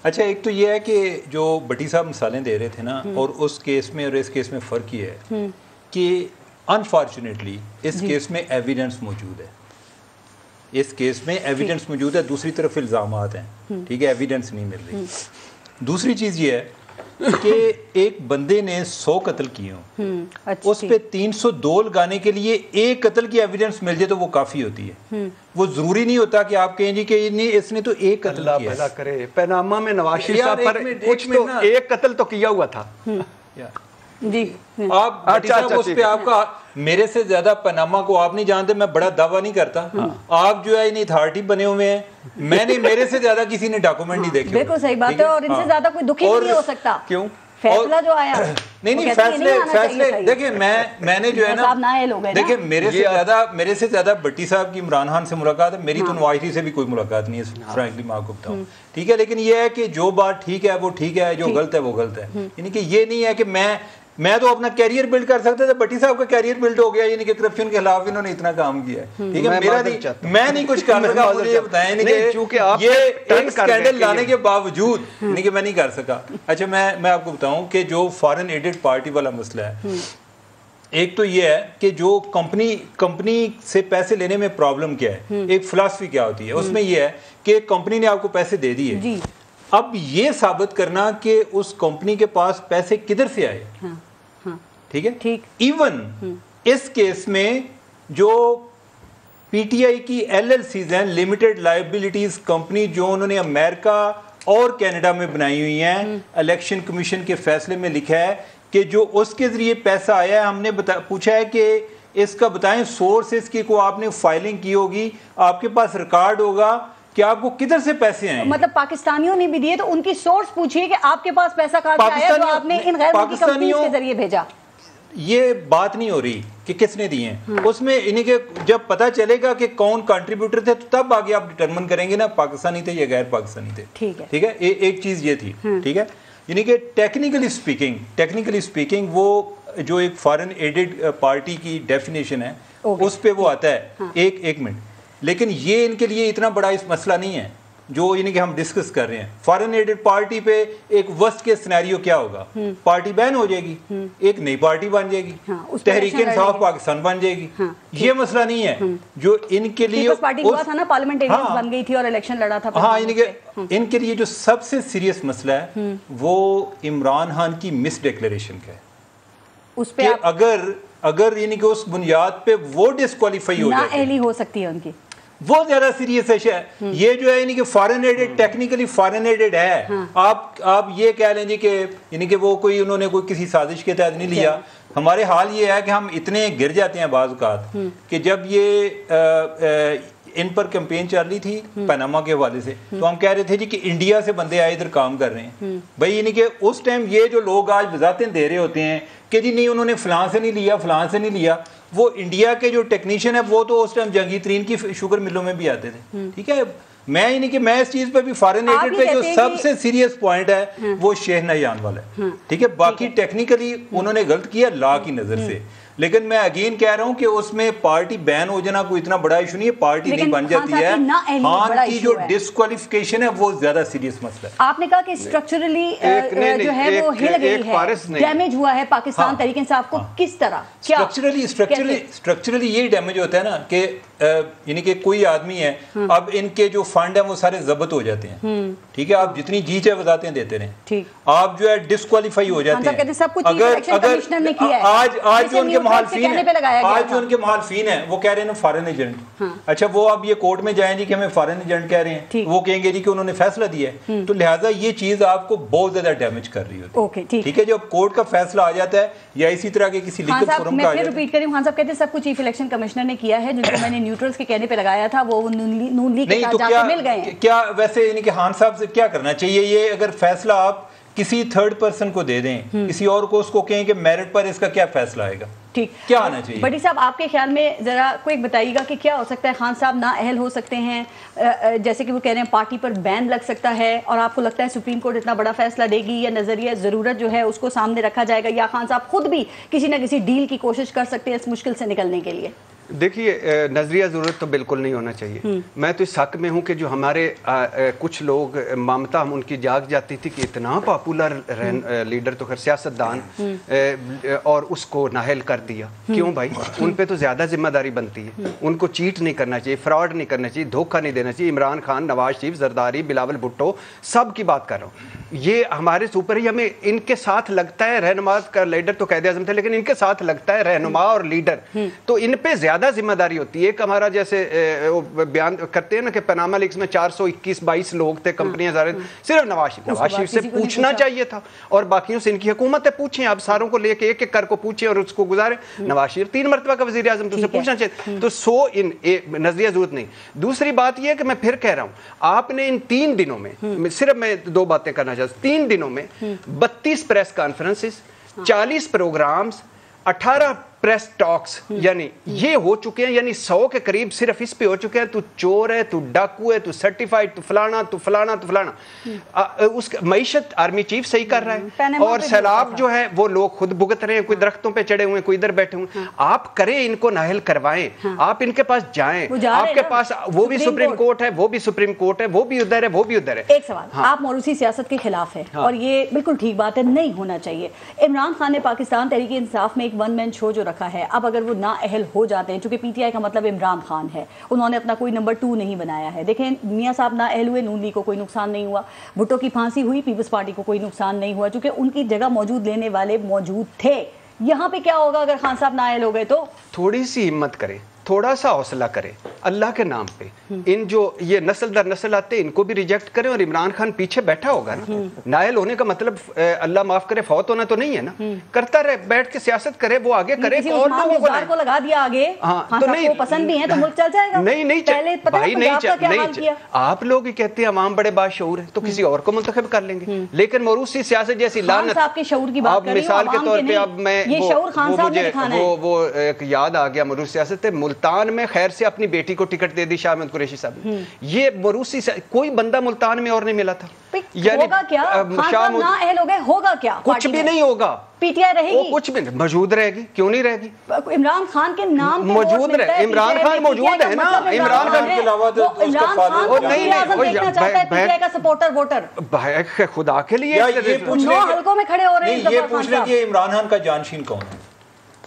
اچھا, ایک تو یہ ہے کہ جو بھٹی صاحب مثالیں دے رہے تھے نا, اور اس کیس میں اور اس کیس میں فرق یہ ہے کہ انفارچونیٹلی اس کیس میں ایویڈنس موجود ہے, اس کیس میں ایویڈنس موجود ہے, دوسری طرف الزامات ہیں, ٹھیک ہے, ایویڈنس نہیں مل رہی. دوسری چیز یہ ہے کہ ایک بندے نے 100 قتل کیے ہوں, اس پہ 302 لگانے کے لیے ایک قتل کی ایویڈنس مل جائے تو وہ کافی ہوتی ہے. وہ ضروری نہیں ہوتا کہ آپ کہیں جی کہ اس نے تو ایک قتل کیا. اللہ بھلا کرے, پیناما میں نواز شریف صاحب پر کچھ تو ایک قتل تو کیا ہوا تھا. جی آپ اس پہ آپ کا, میرے سے زیادہ پاناما کو آپ نہیں جانتے, میں بڑا دعویٰ نہیں کرتا, آپ جو ہے ان اتھارٹی بنے ہوئے ہیں, میں نے میرے سے زیادہ کسی نے ڈاکومنٹ نہیں دیکھے. بالکل صحیح بات ہے, اور ان سے زیادہ کوئی دکھی نہیں ہو سکتا. کیوں فیصلہ جو آیا نہیں فیصلے دیکھیں, میں نے جو ہے نا دیکھیں میرے سے زیادہ بھٹی صاحب کی عمران خان سے ملاقات ہے, میری تو نواز شریف سے بھی کوئی ملاقات نہیں ہے, فرینکلی میں آپ کو بتاؤں, ٹھیک ہے. لیکن یہ ہے کہ جو بات ٹھیک ہے وہ ٹھیک ہے, جو غلط ہے وہ غلط ہے. یعنی کہ یہ نہیں ہے کہ میں میں تو اپنا کیریئر بلڈ کر سکتا تھا, بٹی صاحب کا کیریئر بلڈ ہو گیا, یعنی کہ کرپشن کے خلاف انہوں نے اتنا کام کیا ہے, ٹھیک ہے, میرا نہیں, میں نہیں کچھ کر سکا, مجھے یہ بتائیں کہ یہ ایک اسکینڈل لانے کے باوجود نہیں کہ میں نہیں کر سکا. اچھا میں آپ کو بتاؤں کہ جو فارن ایڈڈ پارٹی والا مسئلہ ہے, ایک تو یہ ہے کہ جو کمپنی سے پیسے لینے میں پرابلم کیا ہے, ایک فلاسفی کیا ہوتی ہے, اس میں یہ ہے کہ کمپنی نے آپ کو پیسے دے دیے, اب یہ ثابت کرنا کہ اس کمپنی کے پاس پیسے کدھر سے آئے, ٹھیک ہے, ایون اس کیس میں جو پی ٹی آئی کی ایل ایل سیز ہیں, لمیٹڈ لائبلٹیز کمپنی, جو انہوں نے امریکہ اور کینیڈا میں بنائی ہوئی ہیں, الیکشن کمیشن کے فیصلے میں لکھا ہے کہ جو اس کے ذریعے پیسہ آیا ہے, ہم نے پوچھا ہے کہ اس کا بتائیں سورس, اس کی کو آپ نے فائلنگ کی ہوگی, آپ کے پاس ریکارڈ ہوگا کہ آپ کو کدھر سے پیسے آئے, مطلب پاکستانیوں نے بھی دیے تو ان کی سورس پوچھئے کہ آپ کے پاس پیسہ کہاں سے آیا جو آپ نے ان غیر ملکی کمپنیز کے ذریعے بھیجا. یہ بات نہیں ہو رہی کہ کس نے دیے ہیں, اس میں انہیں کہ جب پتہ چلے گا کہ کون کنٹریبیوٹر تھے تو تب آگے آپ ڈٹرمن کریں گے نا پاکستانی تھے یا غیر پاکستانی تھے, ٹھیک ہے. ایک چیز یہ تھی, ٹھیک ہے, یعنی کہ ٹیکنیکلی اسپیکنگ وہ جو ایک فارن ایڈڈ پارٹی کی ڈیفینیشن ہے اس پہ وہ آتا ہے, ایک منٹ, لیکن یہ ان کے لیے اتنا بڑا اس مسئلہ نہیں ہے جو یعنی کہ ہم ڈسکس کر رہے ہیں. فارن ایڈڈ پارٹی پہ ایک ورسٹ کے سینیریو کیا ہوگا, پارٹی بین ہو جائے گی, ایک نئی پارٹی بن جائے گی, تحریک انصاف پاکستان بن جائے گی. یہ مسئلہ نہیں ہے جو ان کے لیے بن گئی تھی اور الیکشن لڑا تھا. ہاں, یعنی کہ ان کے لیے جو سب سے سیریس مسئلہ ہے وہ عمران خان کی مس ڈیکلیریشن کا ہے, اس پہ اگر یعنی کہ اس بنیاد پہ وہ ڈسکوالیفائی ہو جائے, نااہلی ہو سکتی ہے ان کی, وہ زیادہ سیریس ہے. یہ جو ہے یعنی کہ foreign added, technically foreign added ہے, آپ یہ کہہ لیں جی کہ یعنی کہ وہ کوئی انہوں نے کوئی کسی سازش کے تحت نہیں لیا. ہمارے حال یہ ہے کہ ہم اتنے گر جاتے ہیں بعض اوقات کہ جب یہ ان پر کیمپین چل رہی تھی پاناما کے حوالے سے, تو ہم کہہ رہے تھے جی کہ انڈیا سے بندے آئے ادھر کام کر رہے ہیں بھائی, یعنی کہ اس ٹائم یہ جو لوگ آج وضاحتیں دے رہے ہوتے ہیں کہ جی نہیں انہوں نے فلاں سے نہیں لیا, وہ انڈیا کے جو ٹیکنیشین ہے وہ تو اس ٹائم جہانگیر ترین کی شوگر ملوں میں بھی آتے تھے, ٹھیک ہے. میں یعنی کہ میں اس چیز پہ بھی فارن ایڈڈ پہ جو سب سے سیریس پوائنٹ ہے وہ شیخ نہیان والا ہے, ٹھیک ہے. باقی ٹیکنیکلی انہوں نے غلط کیا لا کی نظر سے, لیکن میں اگین کہہ رہا ہوں کہ اس میں پارٹی بین ہو جانا کوئی اتنا بڑا ایشو نہیں ہے, پارٹی نہیں بن جاتی ہے. خان کی جو ڈسکوالیفیکیشن ہے وہ زیادہ سیریس مسئلہ ہے. آپ نے کہا کہ اسٹرکچرلی جو ہے وہ ہل گئی ہے, ڈیمیج ہوا ہے پاکستان تحریک انصاف کو, کس طرح, اسٹرکچرلی یہ ڈیمیج ہوتا ہے نا کہ یعنی کہ کوئی آدمی ہے, اب ان کے جو فنڈ ہیں وہ سارے ضبط ہو جاتے ہیں, ٹھیک ہے, آپ جتنی جی چاہے وضاحتیں دیتے رہیں, آپ جو ہے ڈسکوالیفائی ہو جاتے ہیں. آج جو ان کے محالفین ہیں وہ کہہ رہے ہیں فارن ایجنٹ, اچھا وہ اب یہ کورٹ میں جائیں گے کہ ہمیں فارن ایجنٹ کہہ رہے ہیں, وہ کہیں گے جی کہ انہوں نے فیصلہ دیا ہے, تو لہٰذا یہ چیز آپ کو بہت زیادہ ڈیمیج کر رہی ہوتی ہے, ٹھیک ہے. جب کورٹ کا فیصلہ آ جاتا ہے یا اسی طرح کے کسی لیگل فورم کا آ جاتا ہے. میں ریپیٹ کروں, خان صاحب کہتے ہیں سب کچھ چیف الیکشن کمشنر نے کیا ہے, جن کو میں نے نیوٹرلز کے کہنے پہ لگایا تھا وہ نون لیگ کے ساتھ جا کے مل گئے ہیں. کیا ویسے یعنی کہ خان صاحب سے کیا کرنا چاہیے, یہ اگر فیصلہ آپ کسی تھرڈ پرسن کو دے دیں, کسی اور کو, اس کو کہیں کہ میرٹ پر اس کا کیا فیصلہ آئے گا, ٹھیک, کیا آنا چاہیے. بٹی صاحب آپ کے خیال میں ذرا کوئی بتائیے گا کہ کیا ہو سکتا ہے, خان صاحب نااہل ہو سکتے ہیں, جیسے کہ وہ کہہ رہے ہیں پارٹی پر بین لگ سکتا ہے, اور آپ کو لگتا ہے سپریم کورٹ اتنا بڑا فیصلہ دے گی, یا نظریہ ضرورت جو ہے اس کو سامنے رکھا جائے گا, یا خان صاحب خود بھی کسی نہ کسی ڈیل کی کوشش کر سکتے ہیں اس مشکل سے نکلنے کے لیے؟ دیکھیے نظریہ ضرورت تو بالکل نہیں ہونا چاہیے. میں تو اس حق میں ہوں کہ جو ہمارے کچھ لوگ ممتا ہم ان کی جاگ جاتی تھی کہ اتنا پاپولر لیڈر تو خیر سیاستدان, اور اس کو نااہل کر دیا. کیوں بھائی, ان پہ تو زیادہ ذمہ داری بنتی ہے, ان کو چیٹ نہیں کرنا چاہیے, فراڈ نہیں کرنا چاہیے, دھوکہ نہیں دینا چاہیے. عمران خان, نواز شریف, زرداری, بلاول بھٹو, سب کی بات کر رہا ہوں, یہ ہمارے اوپر ہی, ہمیں ان کے ساتھ لگتا ہے رہنما کا لیڈر تو قائد اعظم تھے, لیکن ان کے ساتھ لگتا ہے رہنما اور لیڈر, تو ان پہ زیادہ ذمہ داری ہوتی ہے. ایک ہمارا جیسے بیان کرتے ہیں نا کہ پاناما لیکس میں 421-22 لوگ تھے, کمپنیاں صرف نواز شریف سے پوچھنا چاہیے تھا, اور باقیوں سے ان کی حکومت ہے, پوچھیں آپ ساروں کو لے کے ایک ایک کر کو پوچھیں اور اس کو گزاریں. نواز شریف 3 مرتبہ کا وزیر اعظم, تو اسے پوچھنا چاہیے. تو نظریہ ضرورت نہیں. دوسری بات یہ ہے کہ میں پھر کہہ رہا ہوں, آپ نے ان 3 دنوں میں, صرف میں 2 باتیں کرنا چاہتا ہوں, 3 دنوں میں 32 پریس کانفرنسز, 40 پروگرامز, 18 پریس ٹاکس یعنی یہ ہو چکے ہیں، یعنی 100 کے قریب صرف اس پہ ہو چکے ہیں، تو چور ہے، تو ڈاکو ہے، تو سرٹیفائڈ، تو فلانا تو فلانا تو فلانا. اس معیشت آرمی چیف صحیح کر رہا ہے، اور سیلاب جو ہے وہ لوگ خود بھگت رہے ہیں، کوئی درختوں پہ چڑھے ہوئے ہیں، کوئی ادھر بیٹھے ہوئے ہیں. آپ کریں ان کو نااہل کروائیں، آپ ان کے پاس جائیں، آپ کے پاس وہ بھی سپریم کورٹ ہے، وہ بھی سپریم کورٹ ہے، وہ بھی ادھر ہے، وہ بھی ادھر ہے. ایک سوال، آپ موروثی سیاست کے خلاف ہے اور یہ بالکل ٹھیک بات ہے، نہیں ہونا چاہیے. عمران خان نے پاکستان تحریک انصاف میں ایک ون مین شو جو رکھا ہے، اب اگر وہ نااہل ہو جاتے ہیں، چونکہ پی ٹی آئی کا مطلب عمران خان ہے، انہوں نے اپنا کوئی نمبر 2 نہیں بنایا ہے. دیکھیں میاں صاحب نااہل ہوئے، نون لیگ کو کوئی نقصان نہیں ہوا، بھٹو کی پھانسی ہوئی، پیپلز پارٹی کو کوئی نقصان نہیں ہوا، چونکہ ان کی جگہ موجود لینے والے موجود تھے. یہاں پہ کیا ہوگا اگر خان صاحب نااہل ہو گئے تو؟ تھوڑی سی ہمت کریں، تھوڑا سا حوصلہ کریں اللہ کے نام پہ. ان جو یہ نسل در نسل آتے ہیں ان کو بھی ریجیکٹ کریں، اور عمران خان پیچھے بیٹھا ہوگا نا. نااہل ہونے کا مطلب اللہ معاف کرے فوت ہونا تو نہیں ہے نا. کرتا رہے، بیٹھ کے سیاست کرے، وہ آگے کرے، اور لوگوں کو لگا دیا آگے، تو نہیں پسند بھی ہے تو ملک چل جائے گا. نہیں بھائی نہیں، آپ لوگ ہی کہتے ہیں عوام بڑے باشعور ہیں تو کسی اور کو منتخب کر لیں گے. لیکن موروثی سیاست جیسی لعنت، صاحب کے شعور کی بات کر مثال کے طور پہ اب میں وہ ایک یاد آ گیا موروثی سیاست ہے. ملتان میں خیر سے اپنی بیٹی کو ٹکٹ دے دی شاہ احمد قریشی صاحب نے. یہ موروثی کوئی بندہ ملتان میں اور نہیں ملا تھا. یعنی ہوگا کیا؟ خان نااہل ہو گئے، ہوگا کیا؟ کچھ بھی نہیں ہوگا. پی ٹی آئی رہے گی، کچھ بھی نہیں، موجود رہے گی. کیوں نہیں رہے گی؟ عمران خان کے نام موجود رہے. عمران خان موجود ہے نا. عمران خان کے علاوہ سپورٹر ووٹر خدا کے لیے 9 حلقوں میں کھڑے ہو رہے ہیں. یہ پوچھ لیں کہ عمران خان کا جانشین کون ہے؟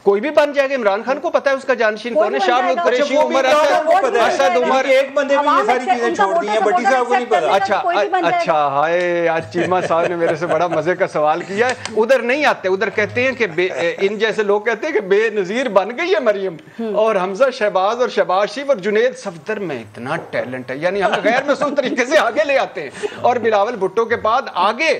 کوئی بھی بن جائے گا. عمران خان کو پتا ہے اس کا جانشین کون ہے. شاہ محمود قریشی، عمر اسد عمر، ایک بندے بھی یہ ساری چیزیں چھوڑ دی ہیں، بٹی صاحب کو نہیں پتا. اچھا ہائے، آج چیمہ صاحب نے میرے سے بڑا مزے کا سوال کیا ہے. ادھر نہیں آتے، ادھر کہتے ہیں کہ ان جیسے لوگ کہتے ہیں کہ بے نظیر بن گئی ہے مریم، اور حمزہ شہباز اور شہباز شریف اور جنید صفدر میں اتنا ٹیلنٹ ہے. یعنی ہم غیر محسوس طریقے سے آگے لے آتے ہیں، اور بلاول بھٹو کے بعد آگے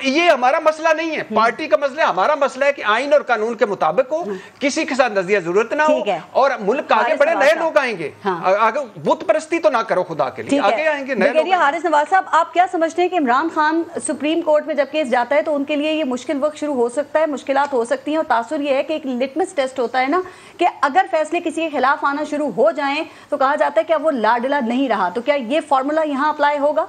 یہ ہمارا مسئلہ نہیں ہے، پارٹی کا مسئلہ ہے. ہمارا مسئلہ ہے کہ آئین اور قانون کے مطابق ہو، کسی کے ساتھ نزدیک ضرورت نہ ہو، اور ملک آگے بڑھے. نئے لوگ آئیں گے، آگے بت پرستی تو نہ کرو خدا کے لیے، آگے آئیں گے نئے لوگ. حارث نواز صاحب، آپ کیا سمجھتے ہیں کہ عمران خان سپریم کورٹ میں جب کیس جاتا ہے تو ان کے لیے یہ مشکل وقت شروع ہو سکتا ہے، مشکلات ہو سکتی ہیں، اور تاثر یہ ہے کہ ایک لٹمس ٹیسٹ ہوتا ہے نا کہ اگر فیصلے کسی کے خلاف آنا شروع ہو جائیں تو کہا جاتا ہے کہ اب وہ لاڈلا نہیں رہا. تو کیا یہ فارمولا یہاں اپلائی ہوگا؟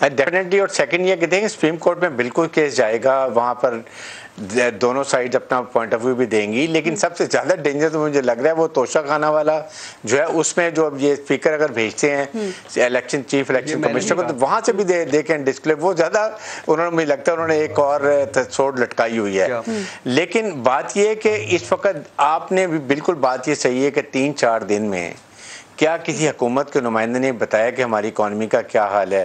ڈیفینیٹلی. اور سیکنڈ یہ کہتے ہیں کہ سپریم کورٹ میں بالکل کیس جائے گا، وہاں پر دونوں سائڈ اپنا پوائنٹ آف ویو بھی دیں گی. لیکن سب سے زیادہ ڈینجر تو مجھے لگ رہا ہے وہ توشہ خانہ والا جو ہے، اس میں جو یہ اسپیکر اگر بھیجتے ہیں الیکشن چیف الیکشن کمشنر کو، تو وہاں سے بھی دیکھیں ڈسپلے، وہ زیادہ انہوں نے، مجھے لگتا ہے انہوں نے ایک اور سوڈ لٹکائی ہوئی ہے. لیکن بات یہ ہے کہ اس وقت آپ نے بھی بالکل بات یہ صحیح ہے کہ 3-4 دن میں کیا کسی حکومت کے نمائندے نے بتایا کہ ہماری اکانومی کا کیا حال ہے،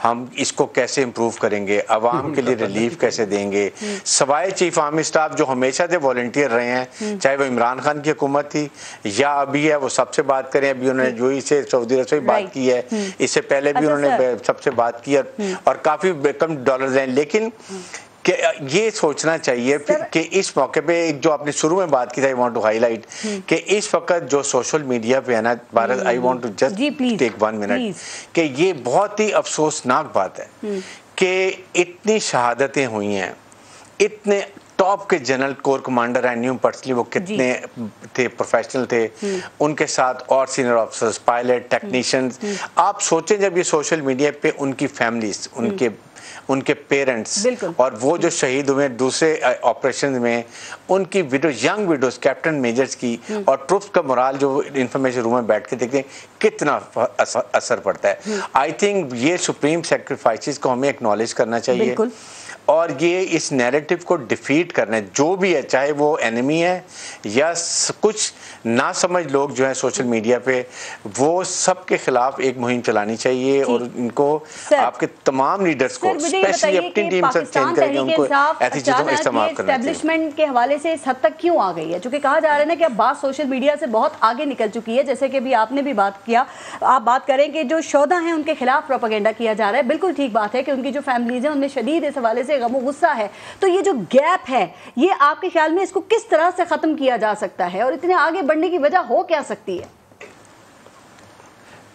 ہم اس کو کیسے امپروو کریں گے، عوام کے لیے ریلیف کیسے دیں گے، سوائے چیف آرمی اسٹاف جو ہمیشہ سے والنٹیئر رہے ہیں، چاہے وہ عمران خان کی حکومت تھی یا ابھی ہے، وہ سب سے بات کریں. ابھی انہوں نے جو ہی سے سعودی عرب سے بات کی ہے، اس سے پہلے بھی انہوں نے سب سے بات کی اور کافی کم ڈالرز ہیں. لیکن کہ یہ سوچنا چاہیے کہ اس موقع پہ ایک جو آپ نے شروع میں بات کی تھی، I want to highlight کہ اس وقت جو سوشل میڈیا پہ ہے نا Bharat, I want to just take 1 minute کہ یہ بہت ہی افسوسناک بات ہے کہ اتنی شہادتیں ہوئی ہیں، اتنے ٹاپ کے جنرل کور کمانڈر ہیں، نیو پرسلی وہ کتنے تھے، پروفیشنل تھے، ان کے ساتھ اور سینئر آفیسرز، پائلٹ، ٹیکنیشینز. آپ سوچیں جب یہ سوشل میڈیا پہ ان کی فیملیز، ان کے پیرنٹس اور وہ جو شہید ہوئے دوسرے آپریشن میں، ان کی video, young videos captain measures کی، اور ٹروپس کا morale جو انفارمیشن روم میں بیٹھ کے دیکھتے ہیں کتنا اثر پڑتا ہے. آئی تھنک یہ سپریم سیکریفائسز کو ہمیں اکنالج کرنا چاہیے، اور یہ اس نیریٹو کو ڈیفیٹ کرنا ہے، جو بھی ہے، چاہے وہ اینیمی ہے یا کچھ نہ سمجھ لوگ جو ہیں سوشل میڈیا پہ، وہ سب کے خلاف ایک مہم چلانی چاہیے. اور ان کو آپ کے تمام لیڈرز کو اسپیشلی اپنی ٹیم سے چینج کریں گے، ان کو ایسی چیزوں کا استعمال کرنا چاہیے. اسٹیبلشمنٹ کے حوالے سے اس حد تک کیوں آ گئی ہے؟ چونکہ کہا جا رہا ہے نا کہ اب بات سوشل میڈیا سے بہت آگے نکل چکی ہے، جیسے کہ بھی آپ نے بھی بات کیا، آپ بات کریں کہ جو شہدا ہیں ان کے خلاف پروپیگنڈا کیا جا رہا ہے. بالکل ٹھیک بات ہے کہ ان کی جو فیملیز ہیں ان میں شدید اس حوالے سے غم و غصہ ہے. تو یہ جو گیپ ہے، یہ آپ کے خیال میں اس کو کس طرح سے ختم کیا جا سکتا ہے، اور اتنے آگے بڑھنے کی وجہ ہو کیا سکتی ہے؟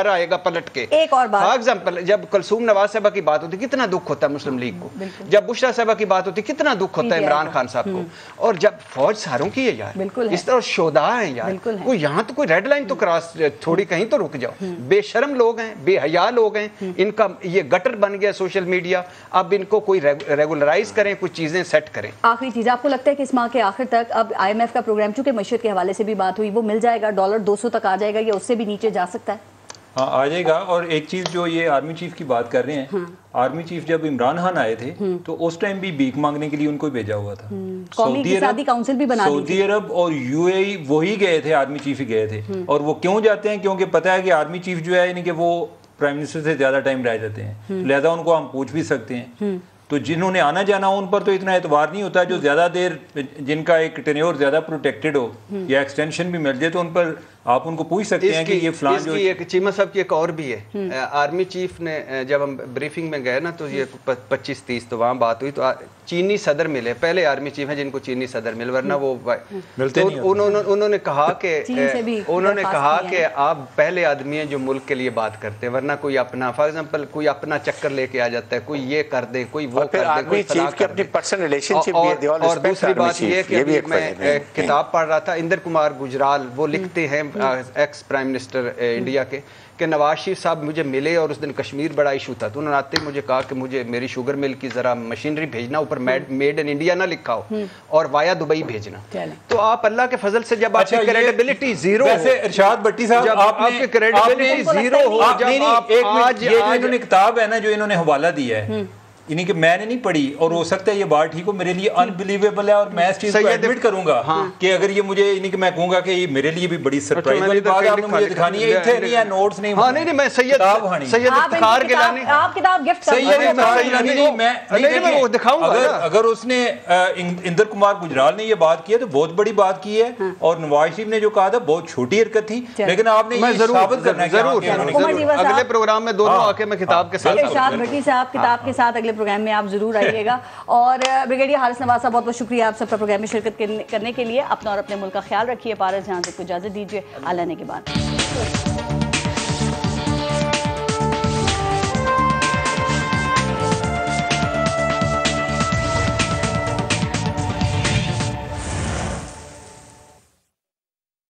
گھر آئے گا پلٹ کے. ایک اور بات, فار ایگزامپل جب کلثوم نواز صاحبہ کی بات ہوتی کتنا دکھ ہوتا ہے مسلم لیگ کو, جب بشرا صاحبہ کی بات ہوتی کتنا دکھ ہوتا ہے عمران خان صاحب کو, اور جب فوج ساروں کی ہے یار, اس طرح شہداء ہیں یار, کوئی یہاں تو کوئی ریڈ لائن تو کراس تھوڑی کہیں تو رک جاؤ. بے شرم لوگ ہیں, بے حیا لوگ ہیں, ان کا یہ گٹر بن گیا سوشل میڈیا. اب ان کو کوئی ریگولرائز کریں, کچھ چیزیں سیٹ کریں. آخری چیز, آپ کو لگتا ہے کہ اس ماہ کے آخر تک اب آئی ایم ایف کا پروگرام, چونکہ معیشت کے حوالے سے بھی بات ہوئی, وہ مل جائے گا, ڈالر 200 تک آ جائے گا یا اس سے بھی نیچے جا سکتا ہے؟ ہاں آ جائے گا. اور ایک چیز جو یہ آرمی چیف کی بات کر رہے ہیں, آرمی چیف جب عمران خان آئے تھے تو اس ٹائم بھی بھیک مانگنے کے لیے ان کو بھیجا ہوا تھا. سعودی عرب اور یو اے ای وہی گئے تھے, آرمی چیف ہی گئے تھے. اور وہ کیوں جاتے ہیں؟ کیونکہ پتہ ہے کہ آرمی چیف جو ہے یعنی کہ وہ پرائم منسٹر سے زیادہ ٹائم رہ جاتے ہیں, لہذا ان کو ہم پوچھ بھی سکتے ہیں. تو جنہوں نے آنا جانا ان پر تو اتنا اعتبار نہیں ہوتا. جو زیادہ دیر, جن کا ایک ٹینیور زیادہ پروٹیکٹڈ ہو یا ایکسٹینشن بھی مل جائے, تو ان پر آپ ان کو پوچھ سکتے ہیں کہ یہ فلان جو چیمہ صاحب کی ایک اور بھی ہے. آرمی چیف نے جب ہم بریفنگ میں گئے نا تو یہ 25-30 تو وہاں بات ہوئی, تو چینی صدر ملے, پہلے آرمی چیف ہیں جن کو چینی صدر مل, ورنہ وہ انہوں نے کہا کہ آپ پہلے آدمی ہیں جو ملک کے لیے بات کرتے ہیں, ورنہ کوئی اپنا فار ایگزامپل کوئی اپنا چکر لے کے آ جاتا ہے, کوئی یہ کر دے, کوئی وہ کر دے, کوئی فلاں کر دے. اور دوسری بات یہ کہ میں کتاب پڑھ رہا تھا, اندر کمار گجرال وہ لکھتے ہیں, ایکس پرائم منسٹر انڈیا کے, کہ نواز شریف صاحب مجھے ملے اور اس دن کشمیر بڑا ایشو تھا, تو انہوں نے آتے مجھے کہا کہ مجھے میری شوگر مل کی ذرا مشینری بھیجنا, اوپر میڈ ان انڈیا نہ لکھا ہو اور وایا دبئی بھیجنا. تو آپ اللہ کے فضل سے جب آپ کی کریڈیبلٹی زیرو ہو, ویسے ارشاد بھٹی صاحب آپ کی کریڈیبلٹی زیرو ہو, جب آپ آج انہوں نے کتاب ہے نا جو انہوں نے حوالہ دیا ہے, یعنی کہ میں نے نہیں پڑھی, اور ہو سکتا ہے یہ بات ٹھیک ہو, میرے لیے انبلیویبل ہے, اور میں اس چیز کو ایڈمٹ کروں گا کہ اگر یہ مجھے, یعنی کہ میں کہوں گا کہ یہ میرے لیے بھی بڑی سرپرائز والی بات ہے, آپ نے مجھے دکھانی ہے, اتنے نہیں ہے, نوٹس نہیں. ہاں نہیں میں سید افتخار گیلانی, آپ کتاب گفٹ میں وہ دکھاؤں گا. اگر اس نے اندر کمار گجرال نے یہ بات کی ہے تو بہت بڑی بات کی ہے, اور نواز شریف نے جو کہا تھا بہت چھوٹی حرکت تھی, لیکن آپ نے یہ ثابت کرنا ہے ضرور اگلے پروگرام میں دونوں آ کے میں کتاب کے ساتھ. ارشاد بھٹی صاحب کتاب کے ساتھ اگلے پروگرام میں آپ ضرور آئیے گا. اور بریگیڈیئر حارث نواز صاحب بہت بہت شکریہ آپ سب کا پروگرام میں شرکت کرنے کے لیے. اپنا اور اپنے ملک کا خیال رکھیے. پارس جہاں سے کو اجازت دیجیے. اللہ نے کے بعد